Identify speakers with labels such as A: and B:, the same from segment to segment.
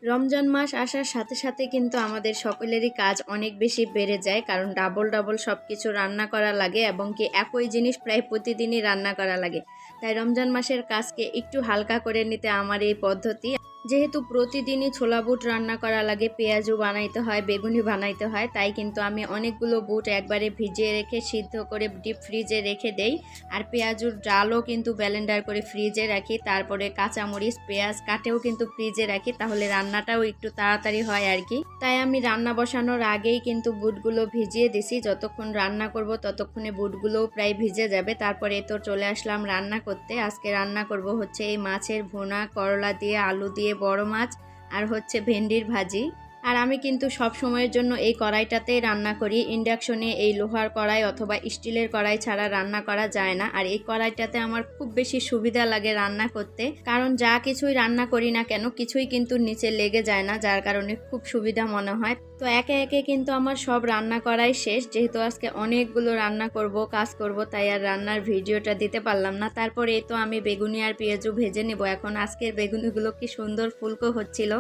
A: রমজান মাস আসার সাথে সাথে কিন্তু আমাদের সকলেরই কাজ অনেক বেশি বেড়ে যায়, কারণ ডাবল ডাবল সব কিছু রান্না করা লাগে এবং কি একই জিনিস প্রায় প্রতিদিনই রান্না করা লাগে। তাই রমজান মাসের কাজকে একটু হালকা করে নিতে আমার এই পদ্ধতি। যেহেতু প্রতিদিনই ছোলা বুট রান্না করা লাগে, পেঁয়াজও বানাইতে হয়, বেগুনি বানাইতে হয়, তাই কিন্তু আমি অনেকগুলো বুট একবারে ভিজিয়ে রেখে সিদ্ধ করে ডিপ ফ্রিজে রেখে দেই। আর পেঁয়াজুর ডালও কিন্তু ব্লেন্ডার করে ফ্রিজে রাখি, তারপরে কাঁচামরিচ পেঁয়াজ কাটেও কিন্তু ফ্রিজে রাখি, তাহলে রান্নাটাও একটু তাড়াতাড়ি হয় আর কি। তাই আমি রান্না বসানোর আগেই কিন্তু বুটগুলো ভিজিয়ে দিছি, যতক্ষণ রান্না করব ততক্ষণে বুটগুলোও প্রায় ভিজে যাবে। তারপরে তো চলে আসলাম রান্না করতে। আজকে রান্না করব হচ্ছে এই মাছের ভুনা, করলা দিয়ে, আলু দিয়ে, বড় মাছ আর হচ্ছে ভেন্ডির ভাজি। আর আমি কিন্তু সব সময়ের জন্য এই কড়াইটাতেই রান্না করি। ইন্ডাকশনে এই লোহার কড়াই অথবা স্টিলের কড়াই ছাড়া রান্না করা যায় না। আর এই কড়াইটাতে আমার খুব বেশি সুবিধা লাগে রান্না করতে, কারণ যা কিছুই রান্না করি না কেন কিছুই কিন্তু নিচে লেগে যায় না, যার কারণে খুব সুবিধা মনে হয়। তো একে একে কিন্তু আমার সব রান্না করাই শেষ। যেহেতু আজকে অনেকগুলো রান্না করব, কাজ করব, তাই আর রান্নার ভিডিওটা দিতে পারলাম না। তারপরে এই তো আমি বেগুনি আর পেঁয়াজও ভেজে নেব এখন। আজকের বেগুনিগুলো কি সুন্দর ফুলকো হচ্ছিল,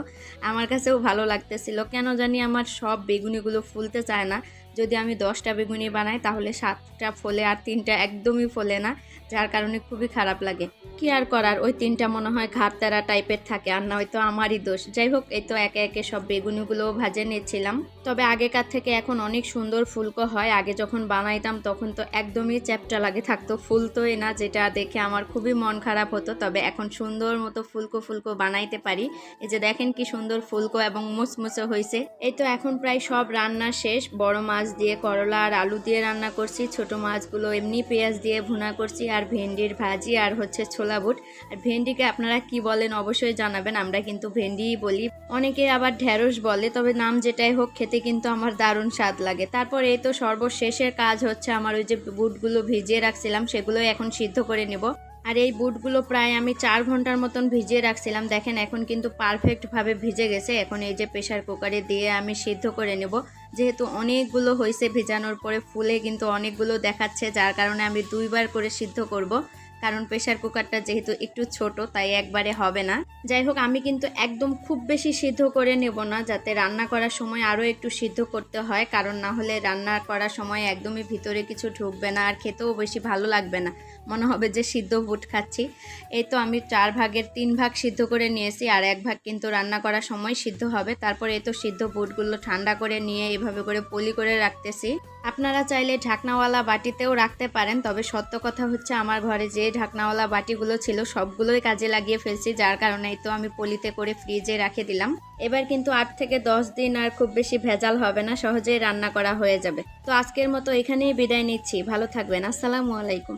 A: আমার কাছেও ভালো লাগতেছিল। কেন জানি আমার সব বেগুনিগুলো ফুলতে চায় না। যদি আমি 10টা বেগুনি বানাই তাহলে 7টা ফোলে আর 3টা একদমই ফোলে না, যার কারণে খুবই খারাপ লাগে। কি আর করার, ওই 3টা মনে হয় ঘাটতারা টাইপের থাকে, আর না হয়তো আমারই দোষ। যাই হোক, এই তো একে একে সব বেগুনিগুলোও ভাজে নিচ্ছিলাম। তবে আগেকার থেকে এখন অনেক সুন্দর ফুলকো হয়। আগে যখন বানাইতাম তখন তো একদমই চ্যাপ্টা লাগে থাকতো, ফুলতোই না, যেটা দেখে আমার খুবই মন খারাপ হতো। তবে এখন সুন্দর মতো ফুলকো ফুলকো বানাইতে পারি। এই যে দেখেন কি সুন্দর ফুলকো এবং মুচমুচে হয়েছে। এই তো এখন প্রায় সব রান্না শেষ। বড় মাছ দিয়ে, করলা আর আলু দিয়ে রান্না করছি, ছোট মাছগুলো এমনি পেঁয়াজ দিয়ে ভুনা করছি, আর ভেন্ডির ভাজি আর হচ্ছে ছোলা বুট। আর ভেন্ডিকে আপনারা কি বলেন অবশ্যই জানাবেন, আমরা কিন্তু ভেন্ডিই বলি, অনেকে আবার ঢেঁড়স বলে। তবে নাম যেটাই হোক, খেতে কিন্তু আমার দারুণ স্বাদ লাগে। তারপর এই তো সর্বশেষের কাজ হচ্ছে আমার ওই যে বুটগুলো ভিজিয়ে রাখছিলাম সেগুলোই এখন সিদ্ধ করে নেব। আর এই বুটগুলো প্রায় আমি 4 ঘন্টার মতন ভিজিয়ে রাখছিলাম। দেখেন এখন কিন্তু পারফেক্টভাবে ভিজে গেছে। এখন এই যে প্রেসার কুকারে দিয়ে আমি সিদ্ধ করে নেব। যেহেতু অনেকগুলো হয়েছে, ভেজানোর পরে ফুলে কিন্তু অনেকগুলো দেখাচ্ছে, যার কারণে আমি 2বার করে সিদ্ধ করব, কারণ প্রেসার কুকারটা যেহেতু একটু ছোট তাই একবারে হবে না। যাই হোক, আমি কিন্তু একদম খুব বেশি সিদ্ধ করে নেব না, যাতে রান্না করার সময় আরও একটু সিদ্ধ করতে হয়, কারণ না হলে রান্না করার সময় একদমই ভিতরে কিছু ঢুকবে না আর খেতেও বেশি ভালো লাগবে না, মনে হবে যে সিদ্ধ বুট খাচ্ছি। এই তো আমি 4 ভাগের 3 ভাগ সিদ্ধ করে নিয়েছি, আর 1 ভাগ কিন্তু রান্না করার সময় সিদ্ধ হবে। তারপরে এই তো সিদ্ধ বুটগুলো ঠান্ডা করে নিয়ে এভাবে করে পলি করে রাখতেছি। আপনারা চাইলে ঢাকনাওয়ালা বাটিতেও রাখতে পারেন, তবে সত্য কথা হচ্ছে আমার ঘরে যে ঢাকনাওয়ালা বাটিগুলো ছিল সবগুলোই কাজে লাগিয়ে ফেলছি, যার কারণে তো আমি পলিতে করে ফ্রিজে রেখে দিলাম। এবার কিন্তু 8 থেকে 10 দিন আর খুব বেশি ভেজাল হবে না, সহজেই রান্না করা হয়ে যাবে। তো আজকের মতো এখানেই বিদায় নিচ্ছি, ভালো থাকবেন, আসসালামু আলাইকুম।